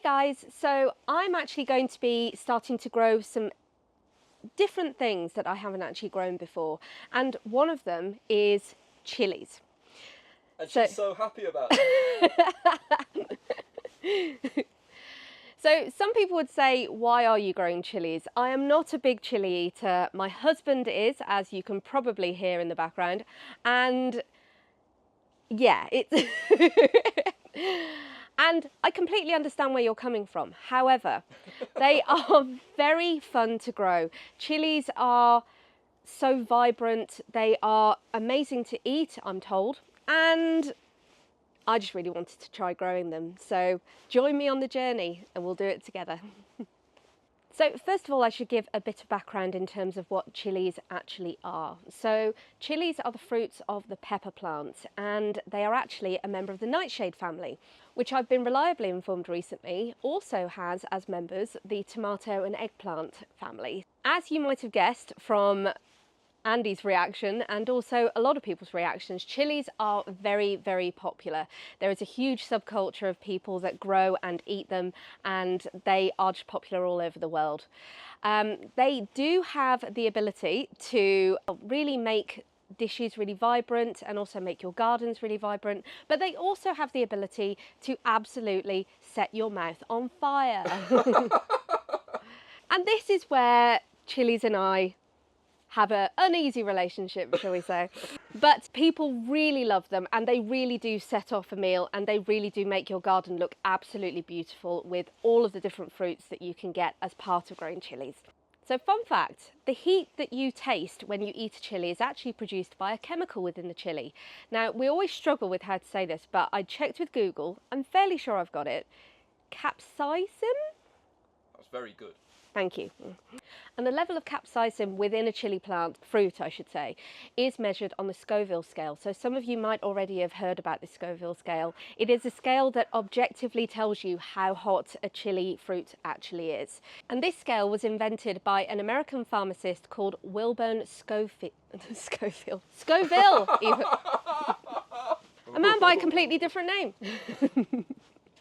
Hey guys, so I'm actually going to be starting to grow some different things that I haven't actually grown before, and one of them is chilies. And she's so happy about it. So some people would say, why are you growing chilies? I am not a big chili eater. My husband is, as you can probably hear in the background, and yeah, it's and I completely understand where you're coming from. However, they are very fun to grow. Chilies are so vibrant. They are amazing to eat, I'm told. And I just really wanted to try growing them. So join me on the journey and we'll do it together. So first of all, I should give a bit of background in terms of what chilies actually are. So chilies are the fruits of the pepper plant, and they are actually a member of the nightshade family, which I've been reliably informed recently also has as members the tomato and eggplant family. As you might have guessed from Andy's reaction and also a lot of people's reactions, chilies are very, very popular. There is a huge subculture of people that grow and eat them, and they are just popular all over the world. They do have the ability to really make dishes really vibrant and also make your gardens really vibrant, but they also have the ability to absolutely set your mouth on fire. And this is where chilies and I have an uneasy relationship, shall we say. But people really love them, and they really do set off a meal, and they really do make your garden look absolutely beautiful with all of the different fruits that you can get as part of growing chilies. So fun fact, the heat that you taste when you eat a chili is actually produced by a chemical within the chili. Now, we always struggle with how to say this, but I checked with Google. I'm fairly sure I've got it. Capsaicin? That's very good. Thank you. And the level of capsaicin within a chili plant, fruit I should say, is measured on the Scoville scale. So some of you might already have heard about the Scoville scale. It is a scale that objectively tells you how hot a chili fruit actually is. And this scale was invented by an American pharmacist called Wilburn Scoville. Even. A man by a completely different name.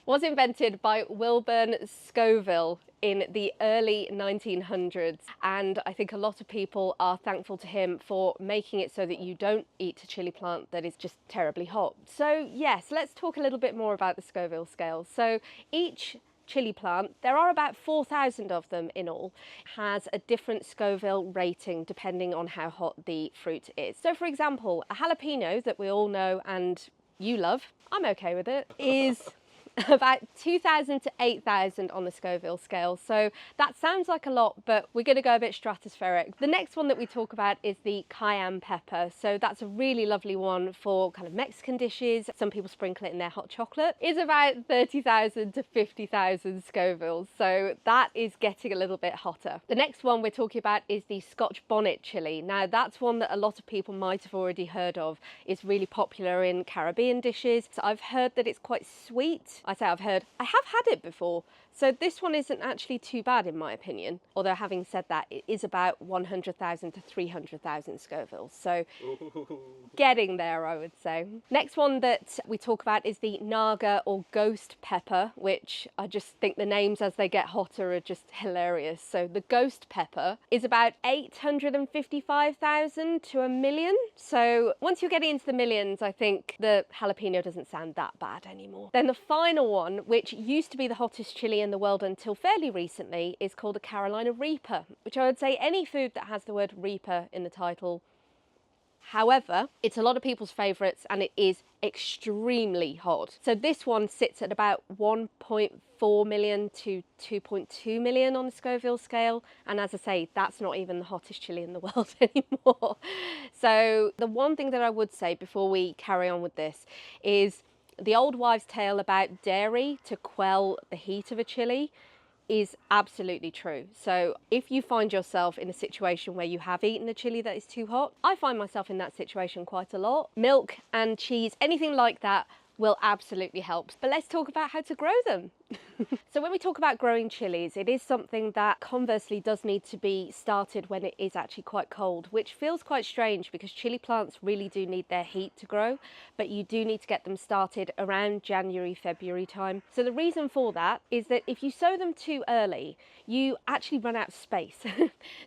Was invented by Wilburn Scoville in the early 1900s, and I think a lot of people are thankful to him for making it so that you don't eat a chili plant that is just terribly hot. So yes, let's talk a little bit more about the Scoville scale. So each chili plant, there are about 4,000 of them in all, has a different Scoville rating depending on how hot the fruit is. So for example, a jalapeno that we all know and you love, I'm okay with it, is about 2,000 to 8,000 on the Scoville scale. So that sounds like a lot, but we're going to go a bit stratospheric. The next one that we talk about is the cayenne pepper. So that's a really lovely one for kind of Mexican dishes. Some people sprinkle it in their hot chocolate. It's about 30,000 to 50,000 Scovilles. So that is getting a little bit hotter. The next one we're talking about is the Scotch bonnet chili. Now that's one that a lot of people might have already heard of. It's really popular in Caribbean dishes. So I've heard that it's quite sweet. I say I've heard, I have had it before. So this one isn't actually too bad in my opinion. Although having said that, it is about 100,000 to 300,000 Scovilles. So getting there, I would say. Next one that we talk about is the Naga or ghost pepper, which I just think the names as they get hotter are just hilarious. So the ghost pepper is about 855,000 to a million. So once you're getting into the millions, I think the jalapeno doesn't sound that bad anymore. Then the final one, which used to be the hottest chili in the world until fairly recently, is called a Carolina Reaper, which I would say any food that has the word Reaper in the title. However, it's a lot of people's favourites and it is extremely hot. So this one sits at about 1.4 million to 2.2 million on the Scoville scale. And as I say, that's not even the hottest chili in the world anymore. So the one thing that I would say before we carry on with this is the old wives' tale about dairy to quell the heat of a chili is absolutely true. So if you find yourself in a situation where you have eaten a chili that is too hot, I find myself in that situation quite a lot. Milk and cheese, anything like that will absolutely help. But let's talk about how to grow them. So when we talk about growing chilies, it is something that conversely does need to be started when it is actually quite cold, which feels quite strange because chili plants really do need their heat to grow, but you do need to get them started around January, February time. So the reason for that is that if you sow them too early, you actually run out of space.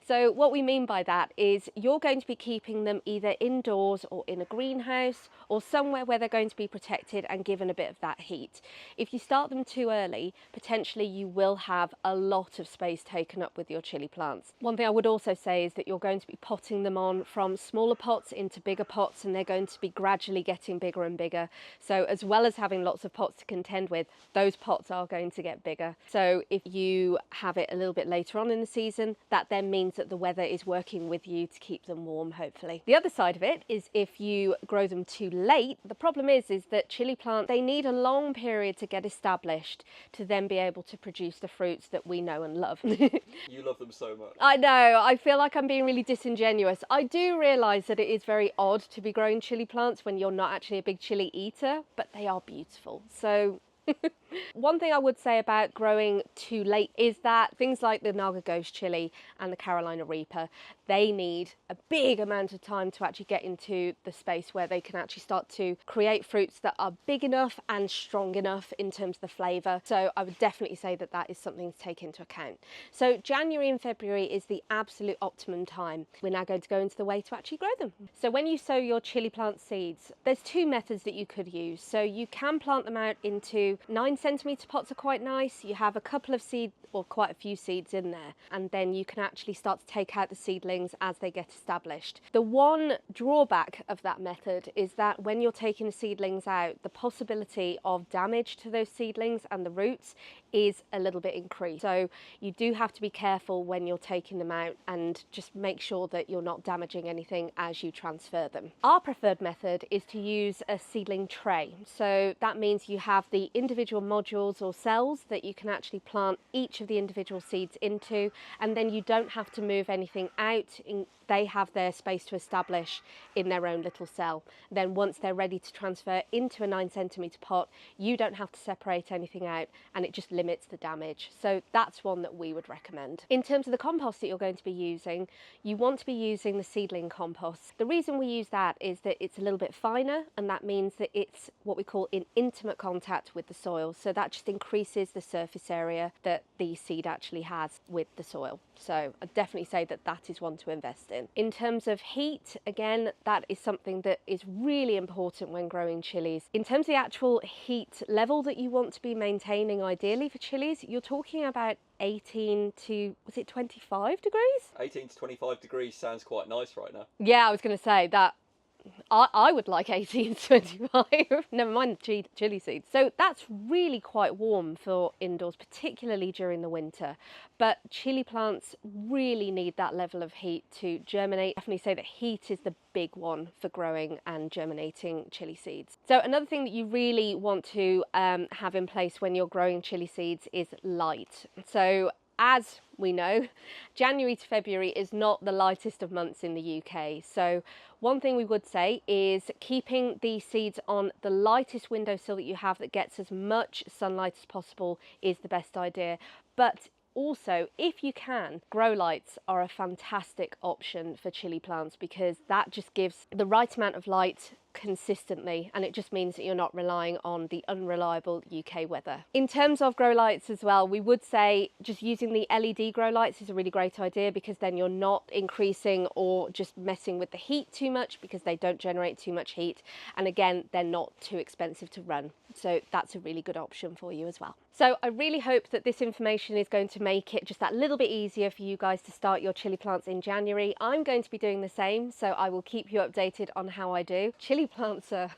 So what we mean by that is you're going to be keeping them either indoors or in a greenhouse or somewhere where they're going to be protected and given a bit of that heat. If you start them too early, potentially you will have a lot of space taken up with your chili plants. One thing I would also say is that you're going to be potting them on from smaller pots into bigger pots, and they're going to be gradually getting bigger and bigger. So as well as having lots of pots to contend with, those pots are going to get bigger. So if you have it a little bit later on in the season, that then means that the weather is working with you to keep them warm, hopefully. The other side of it is if you grow them too late, the problem is that chili plants, they need a long period to get established to then be able to produce the fruits that we know and love. You love them so much. I know, I feel like I'm being really disingenuous. I do realise that it is very odd to be growing chili plants when you're not actually a big chili eater, but they are beautiful. So one thing I would say about growing too late is that things like the Naga Ghost chili and the Carolina Reaper, they need a big amount of time to actually get into the space where they can actually start to create fruits that are big enough and strong enough in terms of the flavour. So I would definitely say that that is something to take into account. So January and February is the absolute optimum time. We're now going to go into the way to actually grow them. So when you sow your chili plant seeds, there's two methods that you could use. So you can plant them out into 9cm pots are quite nice. You have a couple of seeds or quite a few seeds in there, and then you can actually start to take out the seedlings as they get established. The one drawback of that method is that when you're taking the seedlings out, the possibility of damage to those seedlings and the roots is a little bit increased. So you do have to be careful when you're taking them out and just make sure that you're not damaging anything as you transfer them. Our preferred method is to use a seedling tray. So that means you have the individual modules or cells that you can actually plant each of the individual seeds into, and then you don't have to move anything out. They have their space to establish in their own little cell. Then once they're ready to transfer into a 9cm pot, you don't have to separate anything out, and it just limits the damage. So that's one that we would recommend. In terms of the compost that you're going to be using, you want to be using the seedling compost. The reason we use that is that it's a little bit finer, and that means that it's what we call in intimate contact with the soil. So that just increases the surface area that the seed actually has with the soil. So I'd definitely say that that is one to invest in. In terms of heat, again, that is something that is really important when growing chilies. In terms of the actual heat level that you want to be maintaining ideally for chilies, you're talking about 18 to, was it 25 degrees? 18 to 25 degrees sounds quite nice right now. Yeah, I was going to say that. I would like 18 to 25, never mind the chili seeds. So that's really quite warm for indoors, particularly during the winter. But chili plants really need that level of heat to germinate. Definitely say that heat is the big one for growing and germinating chili seeds. So another thing that you really want to have in place when you're growing chili seeds is light. So as we know, January to February is not the lightest of months in the UK. So one thing we would say is keeping the seeds on the lightest windowsill that you have that gets as much sunlight as possible is the best idea. But also, if you can, grow lights are a fantastic option for chili plants because that just gives the right amount of light consistently, and it just means that you're not relying on the unreliable UK weather. In terms of grow lights as well, we would say just using the LED grow lights is a really great idea because then you're not increasing or just messing with the heat too much because they don't generate too much heat, and again, they're not too expensive to run. So that's a really good option for you as well. So I really hope that this information is going to make it just that little bit easier for you guys to start your chili plants in January. I'm going to be doing the same, so I will keep you updated on how I do. Chili plants are...